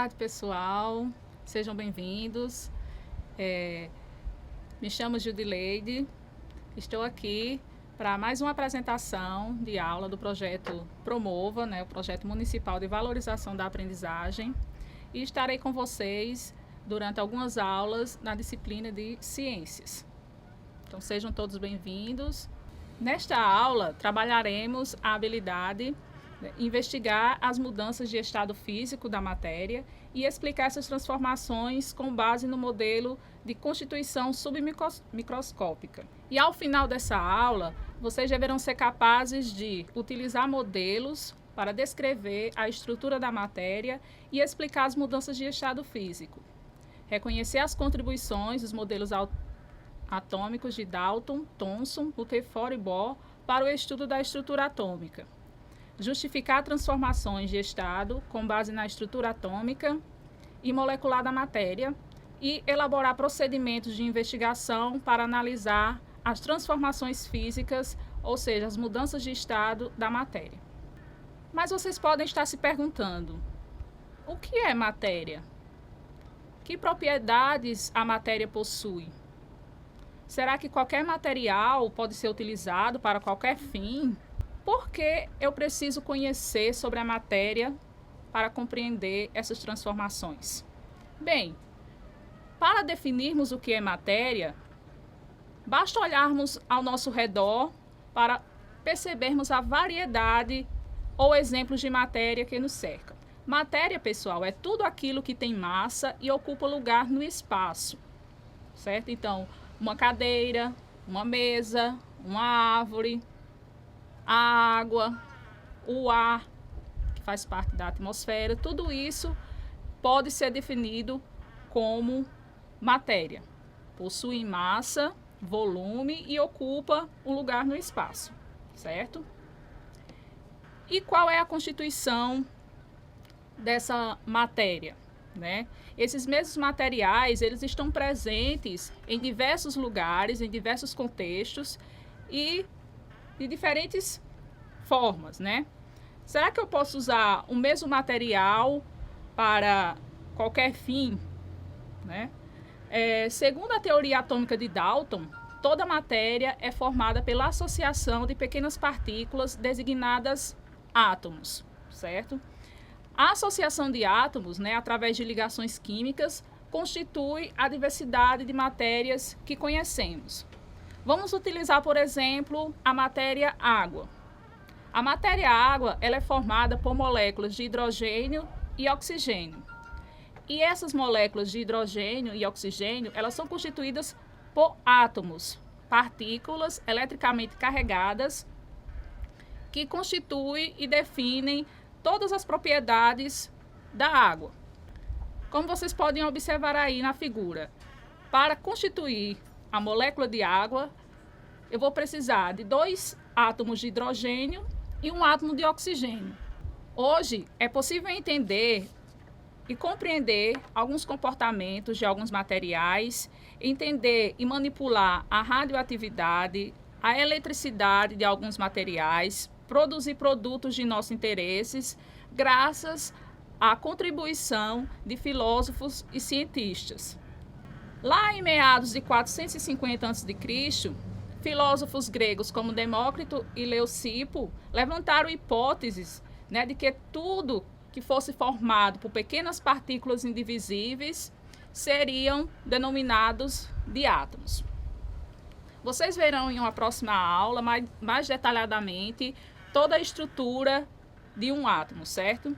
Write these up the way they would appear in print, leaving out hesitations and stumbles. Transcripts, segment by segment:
tarde, pessoal. Sejam bem-vindos. Me chamo Judileide. Estou aqui para mais uma apresentação de aula do projeto Promova, o projeto municipal de valorização da aprendizagem. E estarei com vocês durante algumas aulas na disciplina de Ciências. Então, sejam todos bem-vindos. Nesta aula, trabalharemos a habilidade de investigar as mudanças de estado físico da matéria e explicar essas transformações com base no modelo de constituição submicroscópica. E ao final dessa aula, vocês deverão ser capazes de utilizar modelos para descrever a estrutura da matéria e explicar as mudanças de estado físico. Reconhecer as contribuições dos modelos atômicos de Dalton, Thomson, Rutherford e Bohr para o estudo da estrutura atômica. Justificar transformações de estado com base na estrutura atômica e molecular da matéria e elaborar procedimentos de investigação para analisar as transformações físicas, ou seja, as mudanças de estado da matéria. Mas vocês podem estar se perguntando, o que é matéria? Que propriedades a matéria possui? Será que qualquer material pode ser utilizado para qualquer fim? Por que eu preciso conhecer sobre a matéria para compreender essas transformações? Bem, para definirmos o que é matéria, basta olharmos ao nosso redor para percebermos a variedade ou exemplos de matéria que nos cerca. Matéria, pessoal, é tudo aquilo que tem massa e ocupa lugar no espaço, certo? Então, uma cadeira, uma mesa, uma árvore, a água, o ar, que faz parte da atmosfera, tudo isso pode ser definido como matéria. Possui massa, volume e ocupa um lugar no espaço, certo? E qual é a constituição dessa matéria, Esses mesmos materiais, eles estão presentes em diversos lugares, em diversos contextos e de diferentes formas, Será que eu posso usar o mesmo material para qualquer fim, Segundo a teoria atômica de Dalton, toda matéria é formada pela associação de pequenas partículas designadas átomos, certo? A associação de átomos, através de ligações químicas, constitui a diversidade de matérias que conhecemos. Vamos utilizar, por exemplo, a matéria água. A matéria água ela é formada por moléculas de hidrogênio e oxigênio. E essas moléculas de hidrogênio e oxigênio, elas são constituídas por átomos, partículas eletricamente carregadas, que constituem e definem todas as propriedades da água. Como vocês podem observar aí na figura, para constituir a molécula de água, eu vou precisar de 2 átomos de hidrogênio e 1 átomo de oxigênio. Hoje é possível entender e compreender alguns comportamentos de alguns materiais, entender e manipular a radioatividade, a eletricidade de alguns materiais, produzir produtos de nossos interesses, graças à contribuição de filósofos e cientistas. Lá em meados de 450 a.C., filósofos gregos como Demócrito e Leucipo levantaram hipóteses de que tudo que fosse formado por pequenas partículas indivisíveis seriam denominados de átomos. Vocês verão em uma próxima aula, mais detalhadamente, toda a estrutura de um átomo, certo?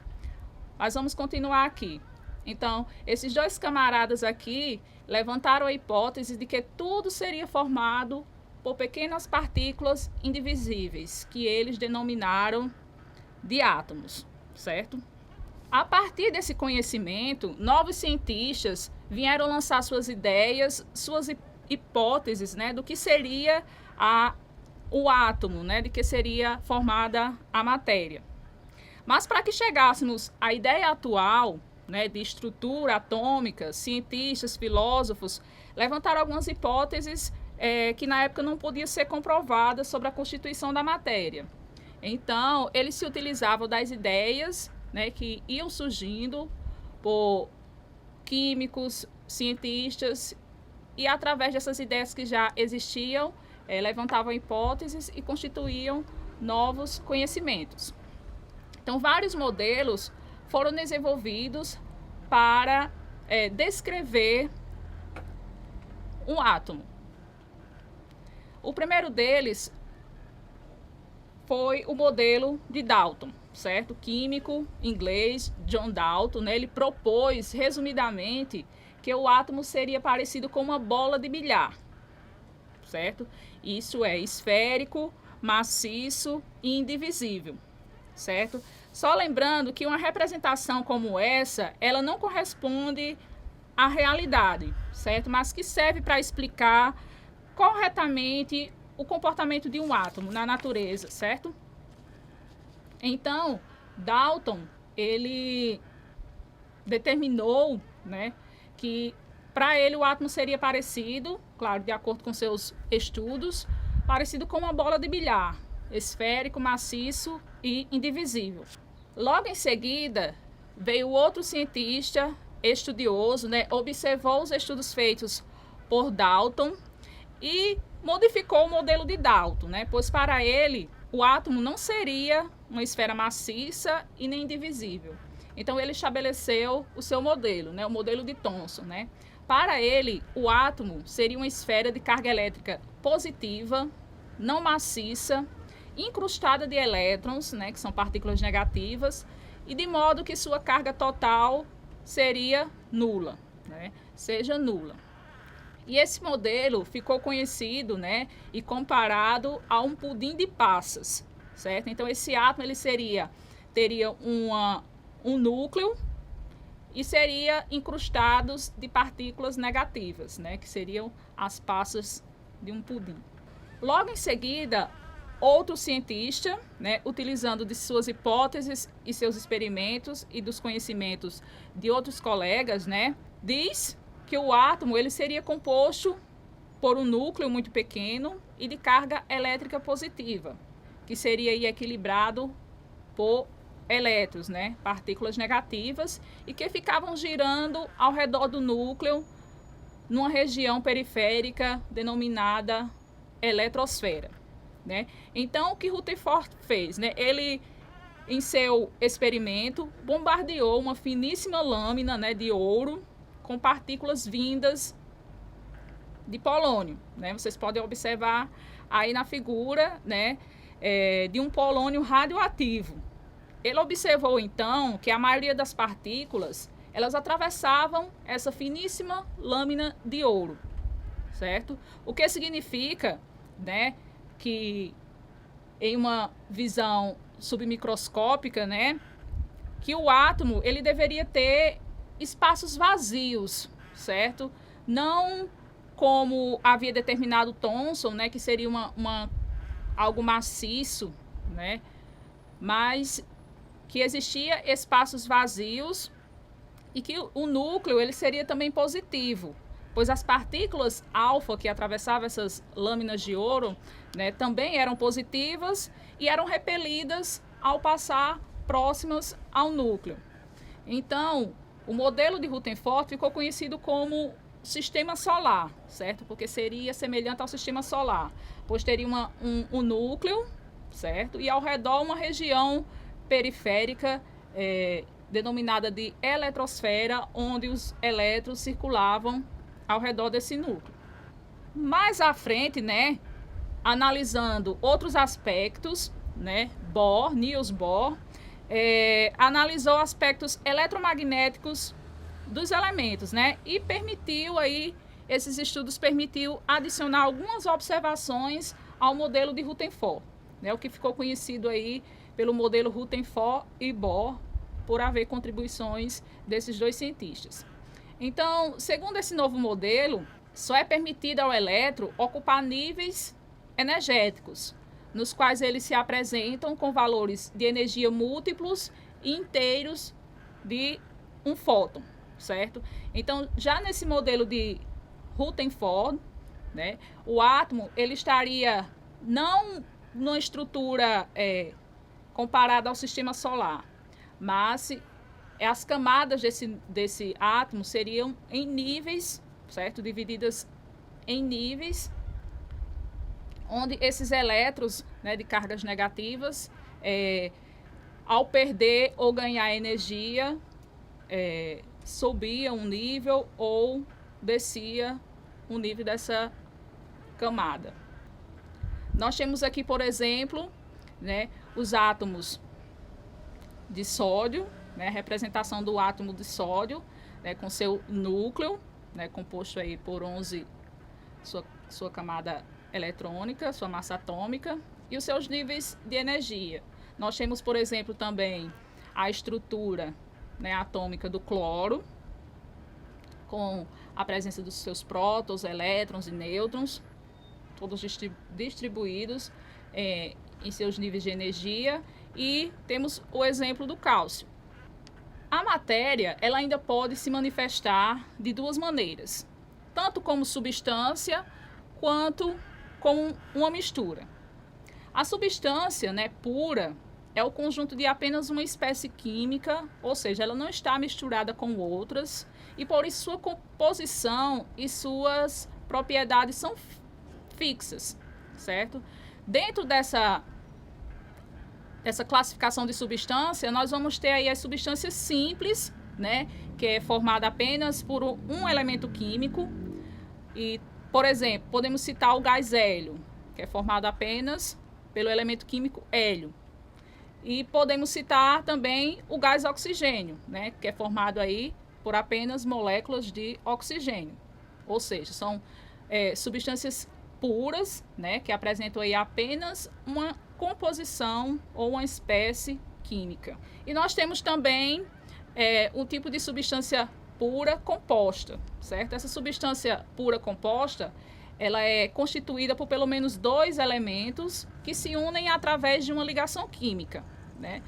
Mas vamos continuar aqui. Então, esses 2 camaradas aqui levantaram a hipótese de que tudo seria formado por pequenas partículas indivisíveis, que eles denominaram de átomos, certo? A partir desse conhecimento, novos cientistas vieram lançar suas ideias, suas hipóteses, do que seria o átomo, de que seria formada a matéria. Mas para que chegássemos à ideia atual, de estrutura atômica, cientistas, filósofos, levantaram algumas hipóteses que na época não podiam ser comprovadas sobre a constituição da matéria. Então, eles se utilizavam das ideias que iam surgindo por químicos, cientistas, e através dessas ideias que já existiam, levantavam hipóteses e constituíam novos conhecimentos. Então, vários modelos foram desenvolvidos para descrever um átomo. O primeiro deles foi o modelo de Dalton, certo? Químico inglês John Dalton, né? Ele propôs, resumidamente, que o átomo seria parecido com uma bola de bilhar, certo? Isso é esférico, maciço e indivisível, certo? Só lembrando que uma representação como essa, ela não corresponde à realidade, certo? Mas que serve para explicar corretamente o comportamento de um átomo na natureza, certo? Então, Dalton, ele determinou, né, que para ele o átomo seria parecido, claro, de acordo com seus estudos, parecido com uma bola de bilhar, esférico, maciço e indivisível. Logo em seguida, veio outro cientista estudioso, né, observou os estudos feitos por Dalton e modificou o modelo de Dalton, né, pois para ele o átomo não seria uma esfera maciça e nem indivisível. Então ele estabeleceu o seu modelo, né, o modelo de Thomson, né. Para ele, o átomo seria uma esfera de carga elétrica positiva, não maciça, incrustada de elétrons, né, que são partículas negativas, e de modo que sua carga total seria nula, né, seja nula. E esse modelo ficou conhecido, né, e comparado a um pudim de passas, certo? Então esse átomo ele teria um núcleo e seria incrustados de partículas negativas, né, que seriam as passas de um pudim. Logo em seguida, outro cientista, né, utilizando de suas hipóteses e seus experimentos e dos conhecimentos de outros colegas, né, diz que o átomo ele seria composto por um núcleo muito pequeno e de carga elétrica positiva, que seria aí equilibrado por elétrons, né, partículas negativas, e que ficavam girando ao redor do núcleo numa região periférica denominada eletrosfera, né? Então, o que Rutherford fez, né? Ele, em seu experimento, bombardeou uma finíssima lâmina, né, de ouro com partículas vindas de polônio, né? Vocês podem observar aí na figura, né, de um polônio radioativo. Ele observou então que a maioria das partículas elas atravessavam essa finíssima lâmina de ouro, certo? O que significa, né, que em uma visão submicroscópica, né, que o átomo ele deveria ter espaços vazios, certo? Não como havia determinado Thomson, né, que seria algo maciço, né, mas que existia espaços vazios e que o núcleo ele seria também positivo, pois as partículas alfa que atravessavam essas lâminas de ouro, né, também eram positivas e eram repelidas ao passar próximas ao núcleo. Então, o modelo de Rutherford ficou conhecido como sistema solar, certo? Porque seria semelhante ao sistema solar, pois teria um núcleo, certo? E ao redor uma região periférica denominada de eletrosfera, onde os elétrons circulavam ao redor desse núcleo. Mais à frente, né, analisando outros aspectos, né, Niels Bohr analisou aspectos eletromagnéticos dos elementos, né, e esses estudos permitiu adicionar algumas observações ao modelo de Rutherford, né, o que ficou conhecido aí pelo modelo Rutherford e Bohr, por haver contribuições desses dois cientistas. Então, segundo esse novo modelo, só é permitido ao elétron ocupar níveis energéticos, nos quais eles se apresentam com valores de energia múltiplos e inteiros de um fóton, certo? Então, já nesse modelo de Rutherford, né, o átomo ele estaria não numa estrutura comparada ao sistema solar, mas as camadas desse átomo seriam em níveis, certo? Divididas em níveis, onde esses elétrons, né, de cargas negativas, ao perder ou ganhar energia, subia um nível ou descia um nível dessa camada. Nós temos aqui, por exemplo, né, os átomos de sódio, né, representação do átomo de sódio, né, com seu núcleo, né, composto aí por 11, sua camada eletrônica, sua massa atômica, e os seus níveis de energia. Nós temos, por exemplo, também a estrutura, né, atômica do cloro, com a presença dos seus prótons, elétrons e nêutrons, todos distribuídos em seus níveis de energia. E temos o exemplo do cálcio. A matéria, ela ainda pode se manifestar de duas maneiras, tanto como substância quanto como uma mistura. A substância, né, pura, é o conjunto de apenas uma espécie química, ou seja, ela não está misturada com outras, e por isso sua composição e suas propriedades são fixas, certo? Dentro dessa classificação de substância, nós vamos ter aí as substâncias simples, né, que é formada apenas por um elemento químico. E, por exemplo, podemos citar o gás hélio, que é formado apenas pelo elemento químico hélio. E podemos citar também o gás oxigênio, né, que é formado aí por apenas moléculas de oxigênio. Ou seja, são substâncias puras, né, que apresentam aí apenas uma composição ou uma espécie química. E nós temos também um tipo de substância pura composta, certo? Essa substância pura composta, ela é constituída por pelo menos dois elementos que se unem através de uma ligação química, né?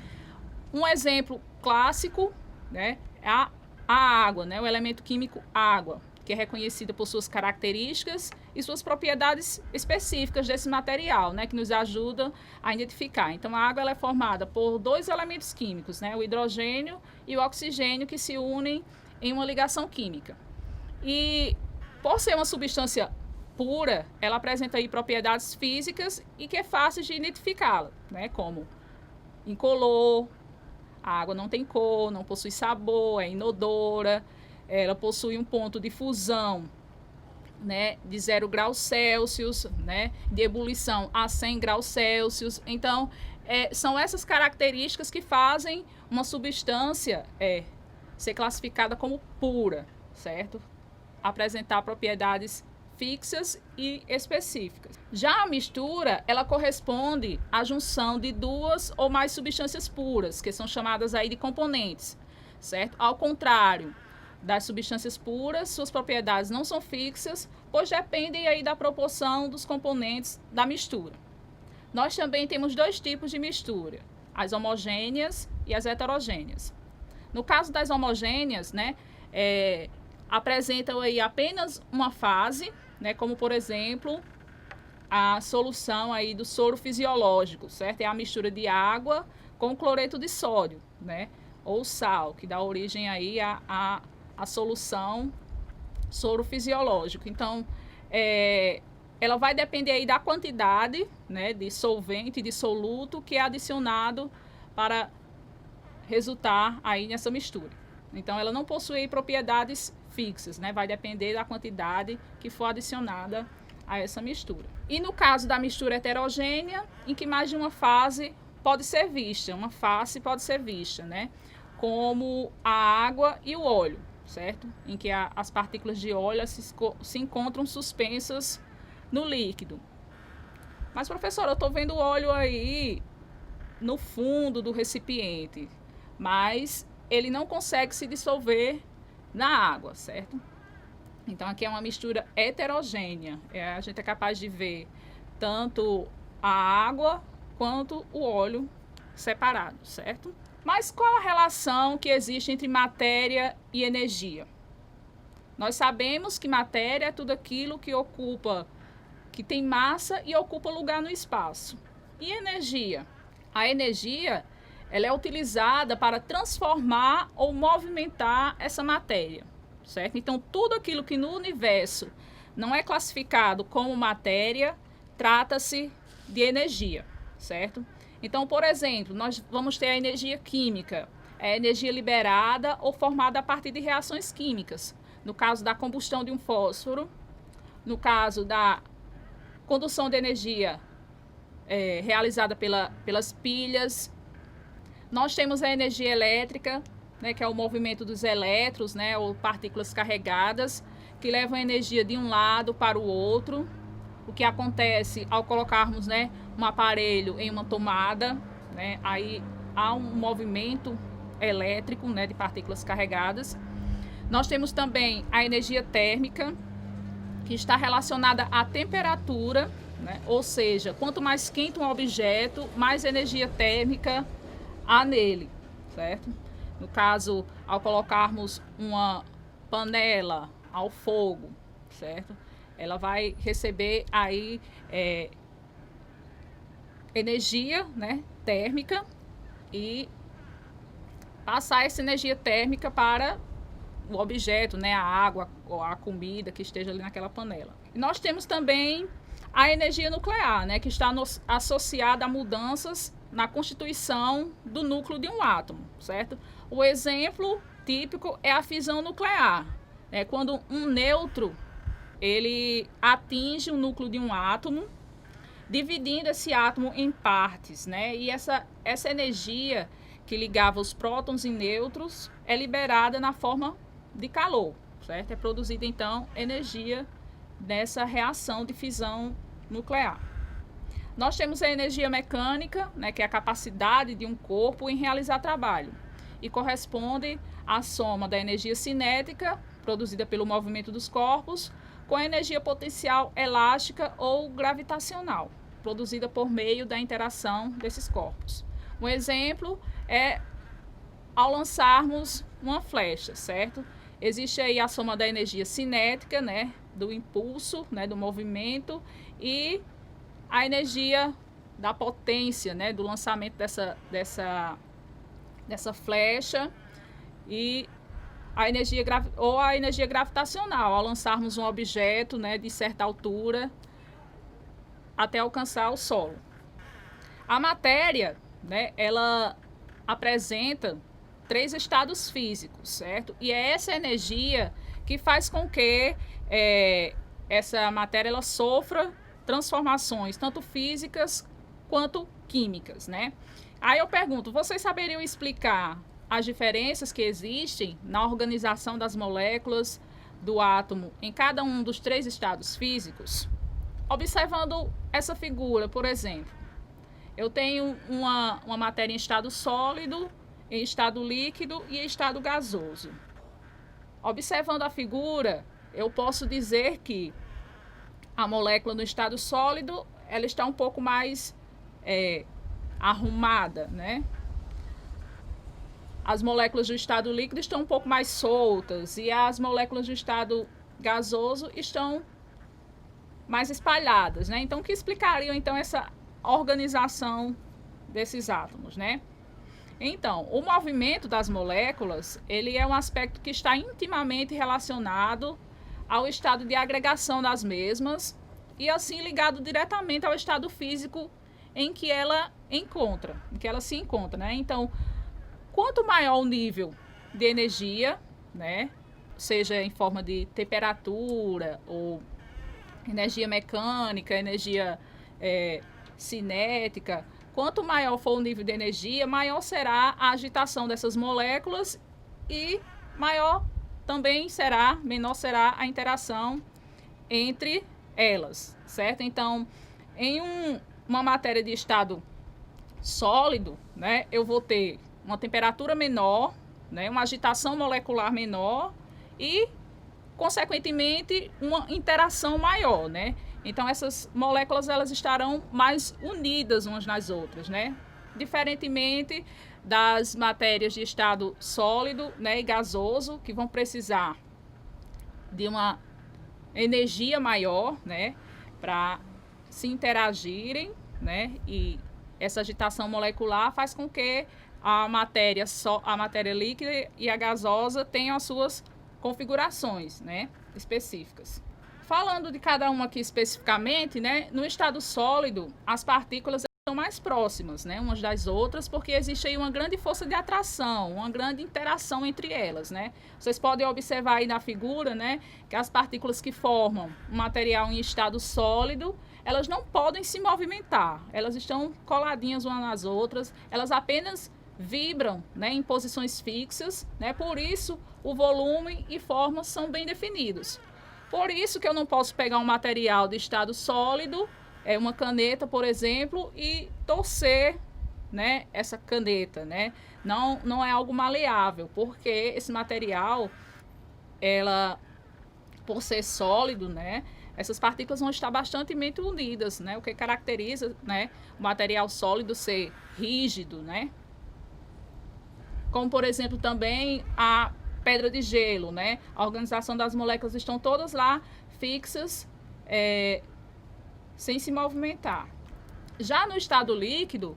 Um exemplo clássico, né, é a água, né, o elemento químico água, que é reconhecida por suas características e suas propriedades específicas desse material, né, que nos ajudam a identificar. Então, a água ela é formada por dois elementos químicos, né, o hidrogênio e o oxigênio, que se unem em uma ligação química. E, por ser uma substância pura, ela apresenta aí propriedades físicas e que é fácil de identificá-la, né, como incolor, a água não tem cor, não possui sabor, é inodora, ela possui um ponto de fusão, né, de 0 graus Celsius, né, de ebulição a 100 graus Celsius. Então, são essas características que fazem uma substância ser classificada como pura, certo? Apresentar propriedades fixas e específicas. Já a mistura, ela corresponde à junção de duas ou mais substâncias puras, que são chamadas aí de componentes, certo? Ao contrário das substâncias puras, suas propriedades não são fixas, pois dependem aí da proporção dos componentes da mistura. Nós também temos dois tipos de mistura, as homogêneas e as heterogêneas. No caso das homogêneas, né, apresentam aí apenas uma fase, né, como por exemplo a solução aí do soro fisiológico, certo? É a mistura de água com cloreto de sódio, né, ou sal, que dá origem aí a solução soro fisiológico. Então, ela vai depender aí da quantidade, né, de solvente, de soluto que é adicionado para resultar aí nessa mistura. Então, ela não possui propriedades fixas, né, vai depender da quantidade que for adicionada a essa mistura. E no caso da mistura heterogênea, em que mais de uma fase pode ser vista, uma face pode ser vista, né, como a água e o óleo, certo? Em que as partículas de óleo se encontram suspensas no líquido. Mas, professora, eu estou vendo o óleo aí no fundo do recipiente, mas ele não consegue se dissolver na água, certo? Então, aqui é uma mistura heterogênea. A gente é capaz de ver tanto a água quanto o óleo separado, certo? Mas qual a relação que existe entre matéria e energia? Nós sabemos que matéria é tudo aquilo que tem massa e ocupa lugar no espaço. E energia? A energia, ela é utilizada para transformar ou movimentar essa matéria, certo? Então, tudo aquilo que no universo não é classificado como matéria, trata-se de energia, certo? Então, por exemplo, nós vamos ter a energia química, é a energia liberada ou formada a partir de reações químicas. No caso da combustão de um fósforo, no caso da condução de energia realizada pelas pilhas. Nós temos a energia elétrica, né, que é o movimento dos elétrons, né, ou partículas carregadas, que levam a energia de um lado para o outro. O que acontece ao colocarmos, né, um aparelho em uma tomada, né, aí há um movimento elétrico, né, de partículas carregadas. Nós temos também a energia térmica, que está relacionada à temperatura, né? Ou seja, quanto mais quente um objeto, mais energia térmica há nele, certo? No caso, ao colocarmos uma panela ao fogo, certo? Ela vai receber aí energia, né, térmica e passar essa energia térmica para o objeto, né, a água ou a comida que esteja ali naquela panela. E nós temos também a energia nuclear, né, que está associada a mudanças na constituição do núcleo de um átomo, certo? O exemplo típico é a fisão nuclear, né, quando um nêutron ele atinge o núcleo de um átomo, dividindo esse átomo em partes, né? E essa energia que ligava os prótons e nêutrons é liberada na forma de calor, certo? É produzida então energia nessa reação de fisão nuclear. Nós temos a energia mecânica, né, que é a capacidade de um corpo em realizar trabalho e corresponde à soma da energia cinética, produzida pelo movimento dos corpos, com a energia potencial elástica ou gravitacional, produzida por meio da interação desses corpos. Um exemplo é ao lançarmos uma flecha, certo? Existe aí a soma da energia cinética, né, do impulso, né, do movimento, e a energia da potência, né, do lançamento dessa flecha, e a energia gravitacional, ao lançarmos um objeto, né, de certa altura até alcançar o solo. A matéria, né, ela apresenta 3 estados físicos, certo? E é essa energia que faz com que essa matéria ela sofra transformações, tanto físicas quanto químicas, né? Aí eu pergunto, vocês saberiam explicar as diferenças que existem na organização das moléculas do átomo em cada um dos 3 estados físicos? Observando essa figura, por exemplo, eu tenho uma matéria em estado sólido, em estado líquido e em estado gasoso. Observando a figura, eu posso dizer que a molécula no estado sólido ela está um pouco mais arrumada, né? As moléculas do estado líquido estão um pouco mais soltas e as moléculas do estado gasoso estão mais espalhadas, né? Então, o que explicariam então essa organização desses átomos, né? Então, o movimento das moléculas, ele é um aspecto que está intimamente relacionado ao estado de agregação das mesmas e assim ligado diretamente ao estado físico em que ela se encontra, né? Então, quanto maior o nível de energia, né, seja em forma de temperatura ou energia mecânica, energia cinética, quanto maior for o nível de energia, maior será a agitação dessas moléculas e menor será a interação entre elas, certo? Então, em uma matéria de estado sólido, né, eu vou ter uma temperatura menor, né, uma agitação molecular menor e, consequentemente, uma interação maior, né? Então, essas moléculas elas estarão mais unidas umas nas outras, né? Diferentemente das matérias de estado sólido, né, e gasoso, que vão precisar de uma energia maior, né, para se interagirem, né? E essa agitação molecular faz com que a matéria líquida e a gasosa têm as suas configurações, né, específicas. Falando de cada uma aqui especificamente, né, no estado sólido, as partículas são mais próximas, né, umas das outras, porque existe aí uma grande força de atração, uma grande interação entre elas, né. Vocês podem observar aí na figura, né, que as partículas que formam um material em estado sólido, elas não podem se movimentar, elas estão coladinhas umas nas outras, elas apenas vibram, né, em posições fixas, né, por isso o volume e forma são bem definidos. Por isso que eu não posso pegar um material de estado sólido, uma caneta, por exemplo, e torcer, né, essa caneta, né? Não é algo maleável, porque esse material, por ser sólido, né, essas partículas vão estar bastante unidas, né? O que caracteriza, né, o material sólido ser rígido, né? Como, por exemplo, também a pedra de gelo, né? A organização das moléculas estão todas lá fixas, sem se movimentar. Já no estado líquido,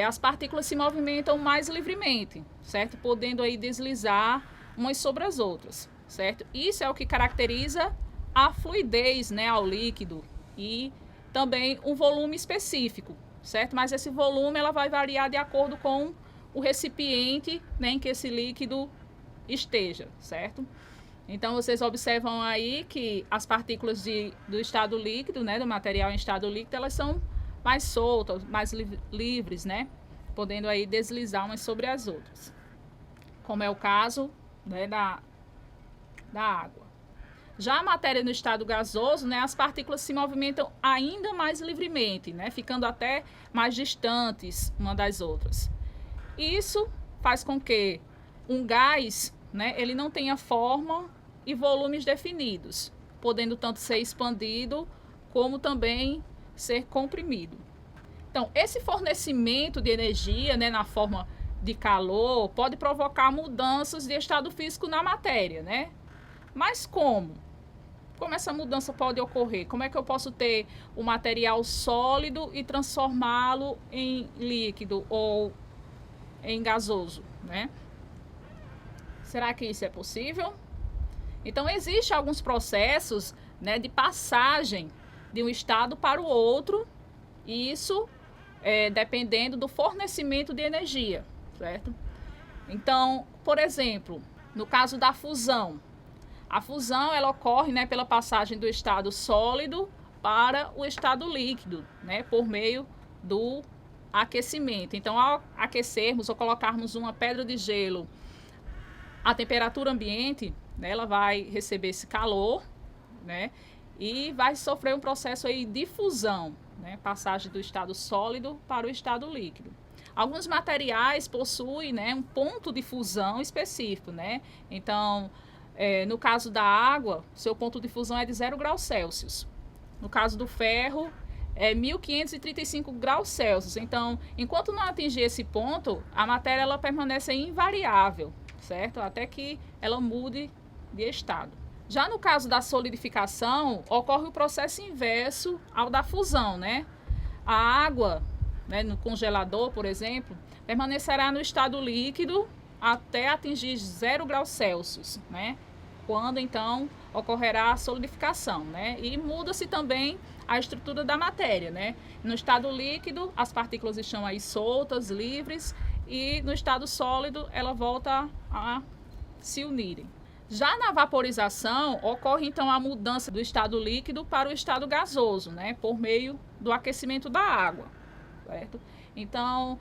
as partículas se movimentam mais livremente, certo? Podendo aí deslizar umas sobre as outras, certo? Isso é o que caracteriza a fluidez, né, ao líquido e também um volume específico, certo? Mas esse volume ela vai variar de acordo com o recipiente, né, em que esse líquido esteja, certo? Então, vocês observam aí que as partículas do estado líquido, né, do material em estado líquido, elas são mais soltas, mais livres, né, podendo aí deslizar umas sobre as outras, como é o caso, né, da água. Já a matéria no estado gasoso, né, as partículas se movimentam ainda mais livremente, né, ficando até mais distantes uma das outras. Isso faz com que um gás, né, ele não tenha forma e volumes definidos, podendo tanto ser expandido como também ser comprimido. Então, esse fornecimento de energia, né, na forma de calor pode provocar mudanças de estado físico na matéria, né? Mas como? Como essa mudança pode ocorrer? Como é que eu posso ter o material sólido e transformá-lo em líquido ou em gasoso, né? Será que isso é possível? Então, existem alguns processos, né, de passagem de um estado para o outro, e isso dependendo do fornecimento de energia, certo? Então, por exemplo, no caso da fusão, a fusão ela ocorre, né, pela passagem do estado sólido para o estado líquido, né, por meio do aquecimento. Então, ao aquecermos ou colocarmos uma pedra de gelo à temperatura ambiente, né, ela vai receber esse calor, né, e vai sofrer um processo aí de fusão, né, passagem do estado sólido para o estado líquido. Alguns materiais possuem, né, um ponto de fusão específico, né? Então, no caso da água, seu ponto de fusão é de 0 graus Celsius. No caso do ferro, é 1535 graus Celsius. Então, enquanto não atingir esse ponto, a matéria ela permanece invariável, certo? Até que ela mude de estado. Já no caso da solidificação, ocorre o processo inverso ao da fusão, né? A água, né, no congelador, por exemplo, permanecerá no estado líquido até atingir 0 graus Celsius, né? Quando então ocorrerá a solidificação, né? E muda-se também a estrutura da matéria, né? No estado líquido, as partículas estão aí soltas, livres, e no estado sólido ela volta a se unirem. Já na vaporização, ocorre então a mudança do estado líquido para o estado gasoso, né, por meio do aquecimento da água, certo? Então,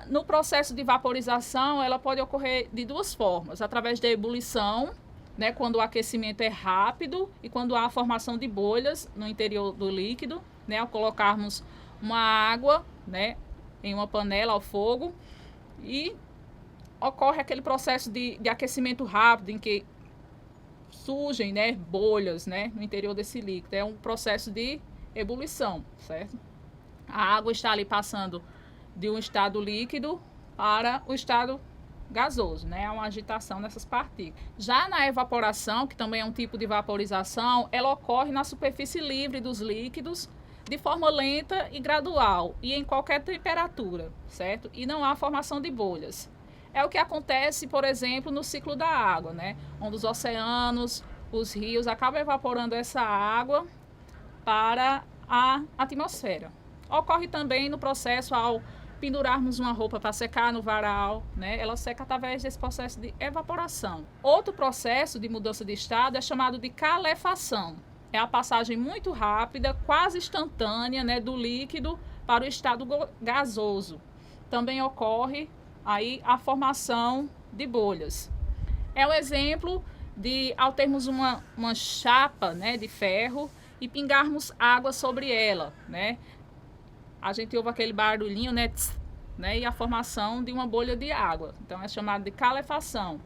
no processo de vaporização, ela pode ocorrer de duas formas, através da ebulição, né, quando o aquecimento é rápido e quando há a formação de bolhas no interior do líquido, né, ao colocarmos uma água, né, em uma panela ao fogo, e ocorre aquele processo de aquecimento rápido em que surgem, né, bolhas, né, no interior desse líquido. É um processo de ebulição, certo? A água está ali passando de um estado líquido para o estado gasoso, né? É uma agitação dessas partículas. Já na evaporação, que também é um tipo de vaporização, ela ocorre na superfície livre dos líquidos, de forma lenta e gradual e em qualquer temperatura, certo? E não há formação de bolhas. É o que acontece, por exemplo, no ciclo da água, né? Onde os oceanos, os rios acabam evaporando essa água para a atmosfera. Ocorre também no processo ao pendurarmos uma roupa para secar no varal, né? Ela seca através desse processo de evaporação. Outro processo de mudança de estado é chamado de calefação. É a passagem muito rápida, quase instantânea, né, do líquido para o estado gasoso. Também ocorre aí a formação de bolhas. É um exemplo de, ao termos uma chapa, né, de ferro e pingarmos água sobre ela, né? A gente ouve aquele barulhinho, né, tss, né, e a formação de uma bolha de água. Então é chamado de calefação.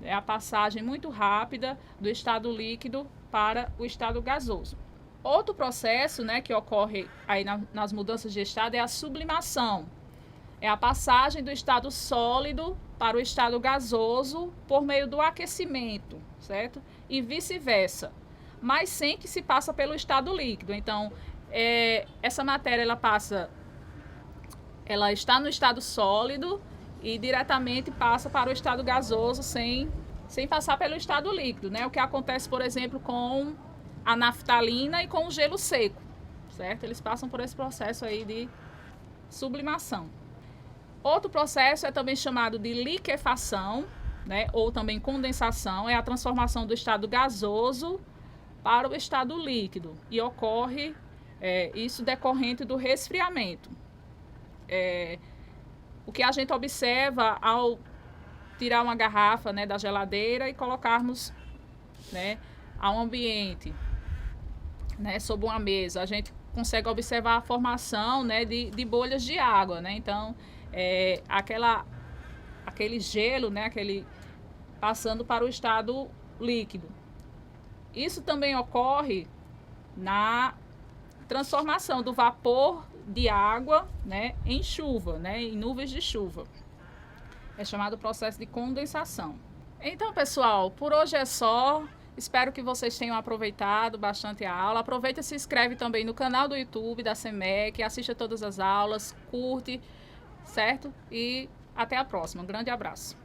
É a passagem muito rápida do estado líquido para o estado gasoso. Outro processo, né, que ocorre aí nas mudanças de estado é a sublimação. É a passagem do estado sólido para o estado gasoso por meio do aquecimento, certo? E vice-versa, mas sem que se passa pelo estado líquido. Então, essa matéria ela está no estado sólido e diretamente passa para o estado gasoso sem passar pelo estado líquido, né? O que acontece, por exemplo, com a naftalina e com o gelo seco, certo? Eles passam por esse processo aí de sublimação. Outro processo é também chamado de liquefação, né? Ou também condensação, é a transformação do estado gasoso para o estado líquido e ocorre isso decorrente do resfriamento. O que a gente observa ao tirar uma garrafa, né, da geladeira e colocarmos, né, ao ambiente, né, sob uma mesa, a gente consegue observar a formação, né, de bolhas de água, né? Então, aquele gelo, né, passando para o estado líquido. Isso também ocorre na transformação do vapor de água, né, em chuva, né, em nuvens de chuva. É chamado processo de condensação. Então, pessoal, por hoje é só. Espero que vocês tenham aproveitado bastante a aula. Aproveita e se inscreve também no canal do YouTube da SEMEC, assista todas as aulas, curte, certo? E até a próxima. Um grande abraço.